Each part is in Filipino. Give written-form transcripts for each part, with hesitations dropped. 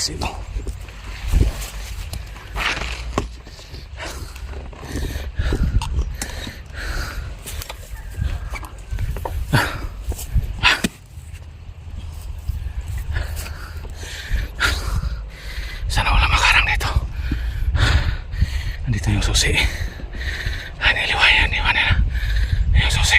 mataas ito. Sana wala makarang dito. Nandito yung susi. Niliwayan nila yung susi.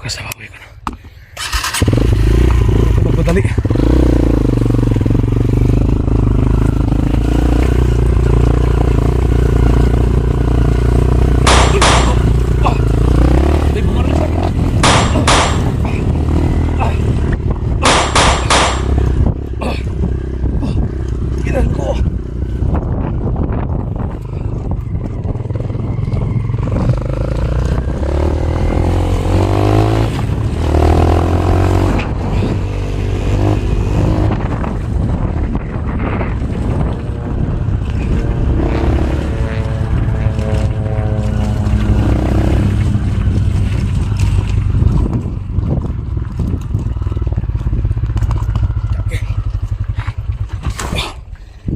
Kasama ko yun. Magmadali. Ginan ko.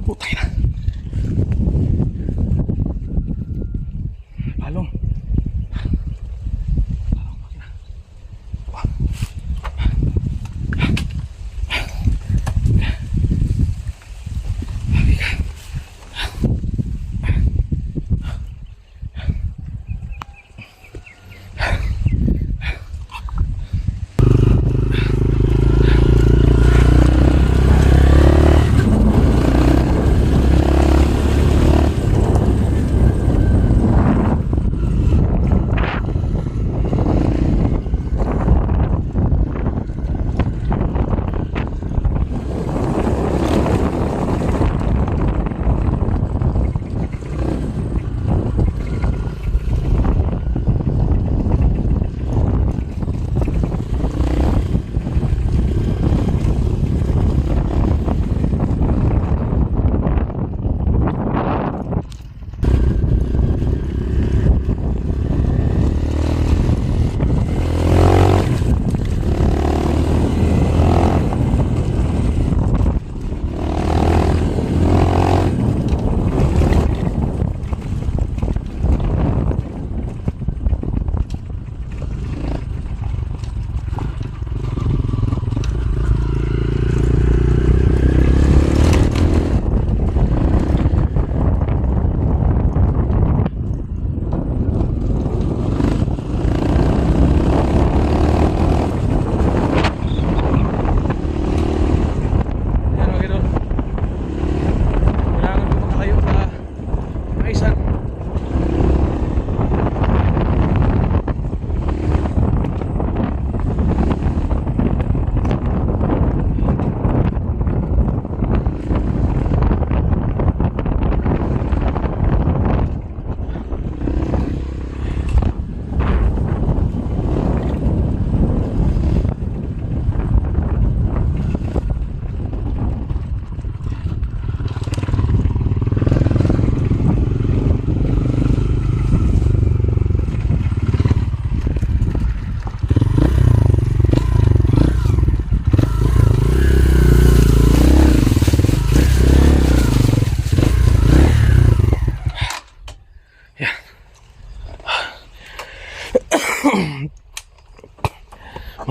Putay na. Palong.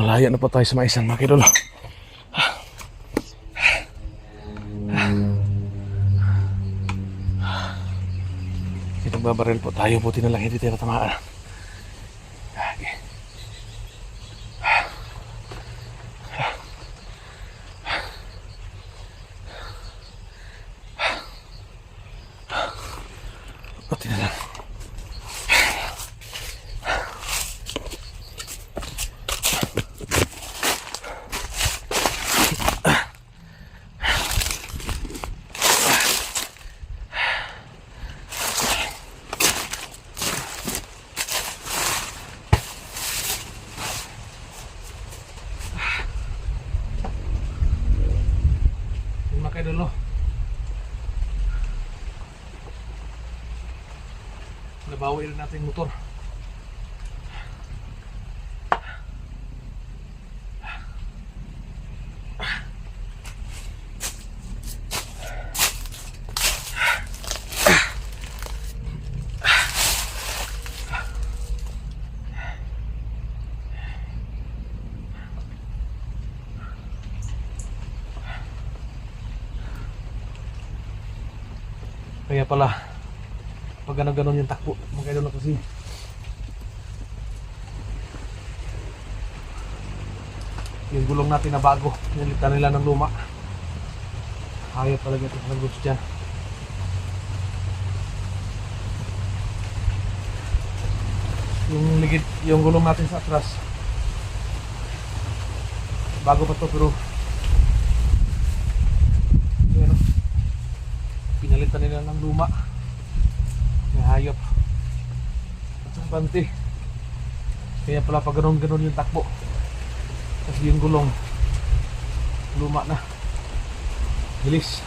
Malaya na pa tayo sa maisan, mga kidolo. Itong babaril po tayo, buti na lang hindi tayo natamaan. Okay. Buti na lang. oil natin motor. Kaya pala pag ganon yung takbo mga idol kasi yung gulong natin na bago nilitan nila ng luma. Hayop talaga ito sa goods dyan. Yung ligid, yung gulong natin sa atras bago pa to pero pinalitan nila ng luma. May hayop at sa bante. Kaya pala pag ganon yung takbo kasi yung gulong luma na, bilis.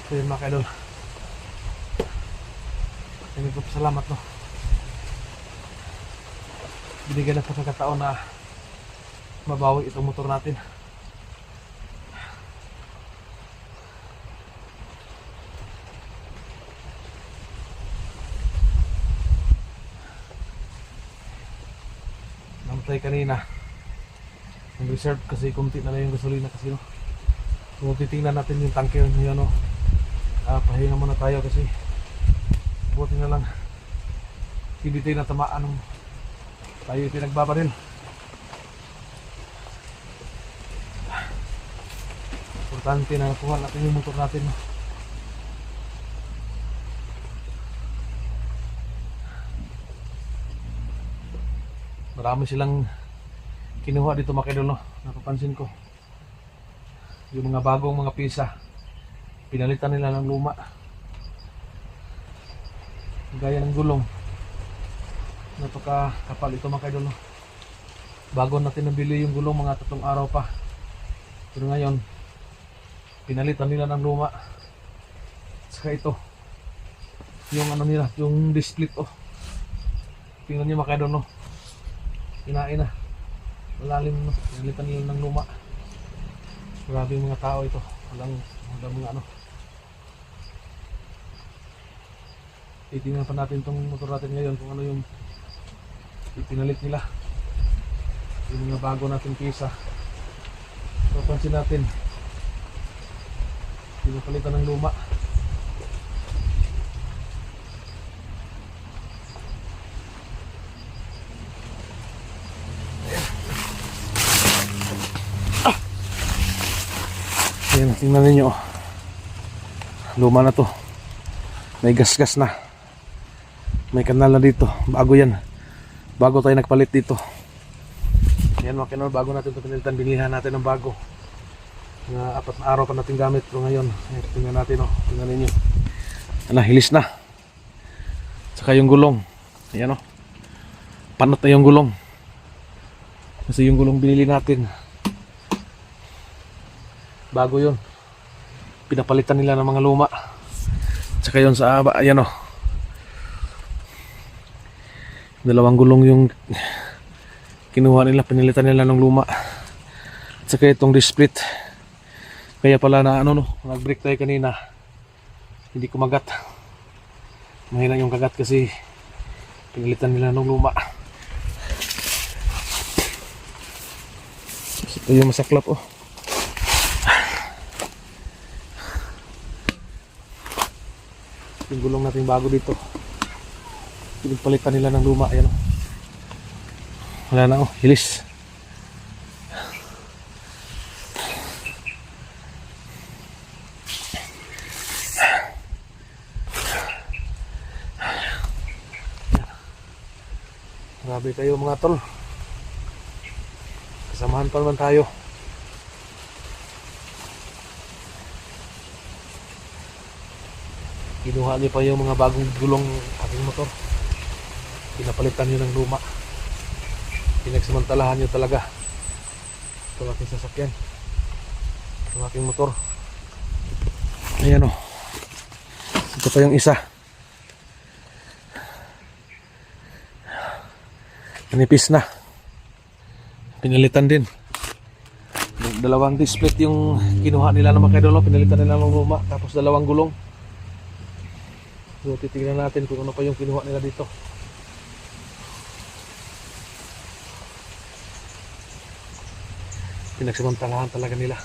So yun mga kaidol, hindi ko salamat no, binigyan ng pagkakataon na mabawi itong motor natin. Namatay kanina yung reserve kasi kunti na lang yung gasolina kasi no. Kung titingnan natin yung tanke yun no, pahinga muna tayo kasi buti na lang hindi tayo natamaan ng tayo pinagbabaril. Importante na nakuha natin yung motor natin no. Marami silang kinuha dito mga kaidol no, napapansin ko. Yung mga bagong mga pisa pinalitan nila ng luma. Gaya ng gulong, napakakapal ito mga kaidol no. Bago natin nabili yung gulong mga 3 araw pa, pero ngayon pinalitan nila ng luma. Saka ito yung ano nila, yung display oh, tingnan nyo mga kaidol no, kinain na malalim no, pinalitan nila ng luma. Grabe yung mga tao ito, walang mga ano. Titingnan pa natin itong motor natin ngayon kung ano yung ipinalit nila, yung mga bago natin pisa. Papansin natin pinapalitan ng luma. Ayan, tingnan ninyo, luma na to, may gas-gas na, may kanal na dito, bago yan, bago tayo nagpalit dito. Ayan mga kinol, bago natin ito pinilitan, binilihan natin ng bago na 4 na araw pa natin gamit. Pero ngayon, tingnan natin oh, tingnan ninyo, hilis na. Saka yung gulong, ayan oh, panot na yung gulong kasi yung gulong binili natin bago yun, pinapalitan nila ng mga luma. Tsaka yun sa ayan o, dalawang gulong yung kinuha nila, pinalitan nila ng luma. Tsaka itong display, kaya pala na ano no, nag-brake tayo kanina, hindi kumagat, mahina yung kagat kasi pinalitan nila ng luma. Ito yung masaklap oh. Yung gulong natin bago dito, pinagpalitan nila ng luma. Ayan o, wala na o, hilis. Grabe kayo mga tol, kasamahan pa naman tayo. Kinuha niyo pa yung mga bagong gulong ating motor, pinapalitan niyo ng luma, pinagsamantalahan niyo talaga itong ating sasakyan. Yung aking motor. Ayan o. Ito pa yung isa. Manipis na. Pinalitan din. Dalawang split yung kinuha nila ng mga kaidolo. Pinalitan nila ng luma. Tapos dalawang gulong. So titignan natin kung ano pa yung kinuha nila dito. Pinagsamantalahan talaga nila.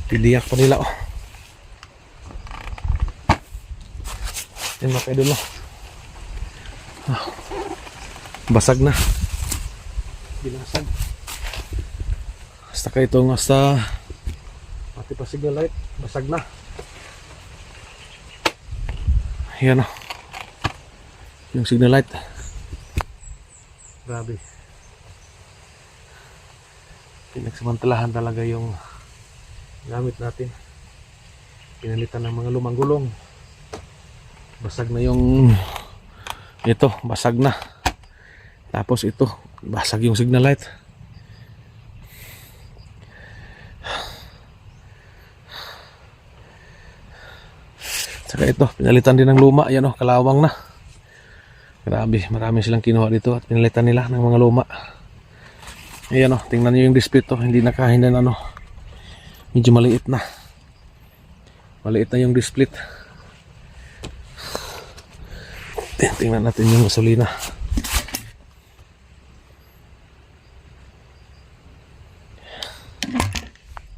Tiniyak pa nila oh. Yan mga kaidolo. Basag na. Binasag. Hasta ka itong pati pa signal light. Basag na. Yan oh. Yung signal light. Grabe. Pinagsamantalahan talaga yung gamit natin. Pinalitan ng mga lumang gulong. Basag na yung ito, basag na. Tapos ito, basag yung signal light. Saka ito, pinalitan din ng luma. Ayan o, kalawang na. Grabe, marami silang kinuha dito at pinalitan nila ng mga luma. Ayan o, tingnan nyo yung display to. Hindi nakahindan ano. Medyo maliit na. Maliit na yung display. Tingnan natin yung gasolina.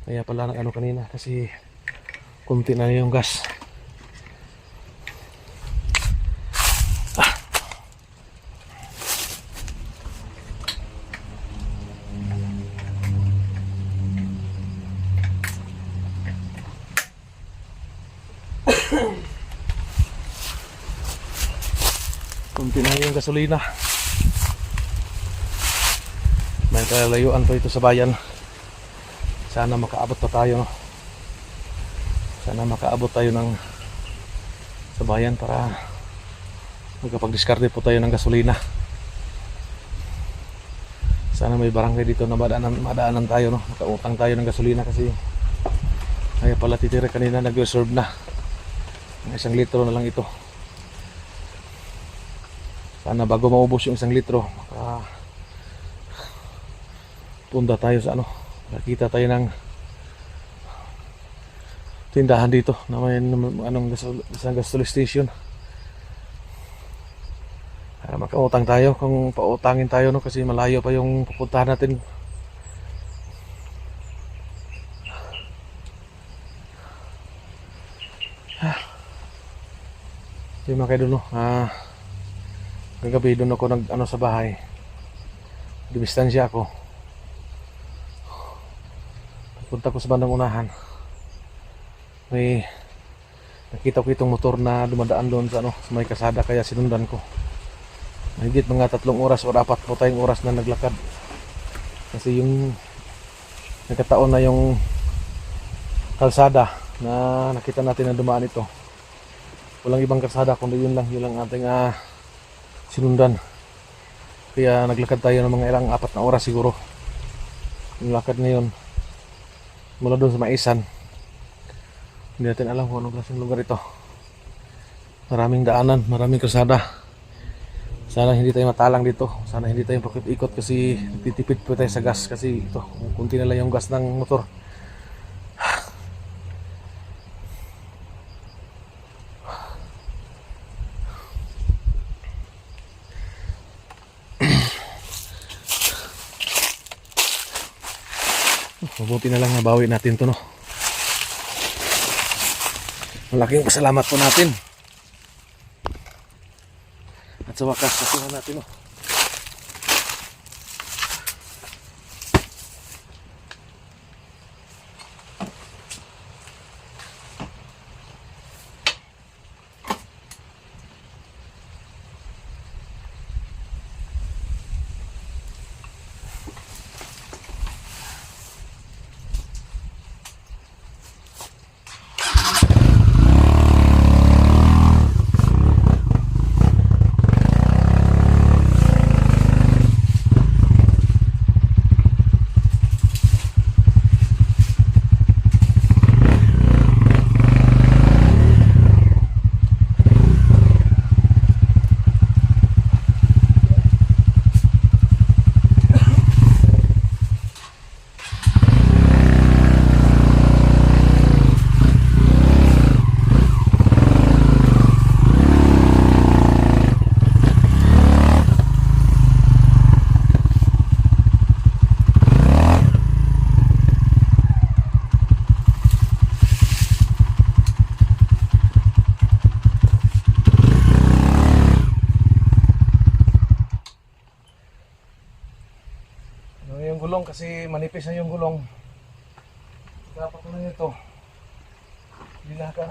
Kaya pala ng ano kanina kasi kunti na yung gas. Kunti na yung gasolina. May kalayuan pa ito sa bayan. Sana makaabot pa tayo, no? Sana makaabot tayo ng sa bayan para magkapag-discarte po tayo ng gasolina. Sana may barangay dito na madaanan tayo, no? Makautang tayo ng gasolina kasi kaya pala titira kanina nag-reserve na. 1 litro na lang ito. Sana bago maubos yung 1 litro punta tayo sa ano, nakita tayo ng tindahan dito na may anong isang gasoline station para makautang tayo kung pautangin tayo, no? Kasi malayo pa yung pupuntahan natin. Yung mga kaidol, no? Kagabi doon ako nag sa bahay. Dumistansya ako. Punta ko sa bandang unahan. May nakita ko itong motor na dumadaan doon sa sa may kasada kaya sinundan ko. Mahigit mga 3 oras o 4 po tayong oras na naglakad. Kasi yung nagkataon na yung kalsada na nakita natin na dumaan ito. Walang ibang kalsada kundi yun lang ating sinundan. Kaya naglakad tayo ng mga ilang 4 na oras siguro. Yung lakad ngayon mula doon sa Maisan. Hindi natin alam kung anong klaseng lugar ito. Maraming daanan, maraming kalsada. Sana hindi tayo matalang dito. Sana hindi tayo pakit-ikot kasi nagtitipid po tayo sa gas kasi ito, kunti na lang yung gas ng motor. Mabuti na lang nabawi natin to, no. Malaking pasalamat po natin. At sa wakas nakuha natin, no. kasi manipis na yung gulong. Dapat na nito. Hindi na agad.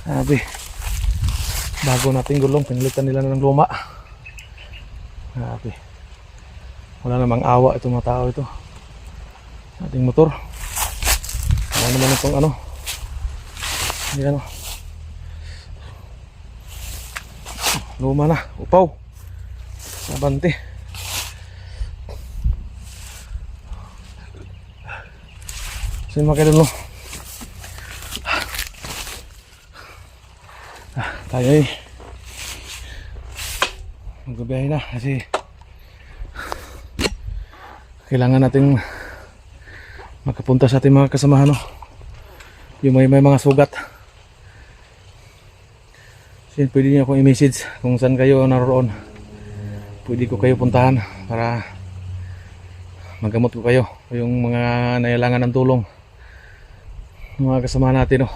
Sabi, bago nating gulong, pinalitan nila ng luma. Sabi, wala namang awa itong mga tao ito. Ating motor. Wala naman itong ano. Hindi ano. Luma na, upaw. Nabante. Sino makidalo? Tayo ay magbibiyahe na kasi kailangan nating makapunta sa ating mga kasamahan, no? Yung may mga sugat. So, pwede niyo akong i-message kung saan kayo naroon. Pwede ko kayo puntahan para magamot ko kayo yung mga nailangan ng tulong, mga kasamahan natin, no?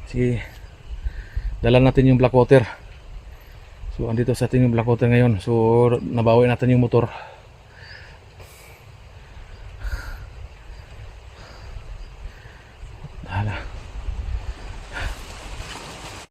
Kasi dala natin yung black water. So andito sa atin yung black water ngayon. So nabawi natin yung motor.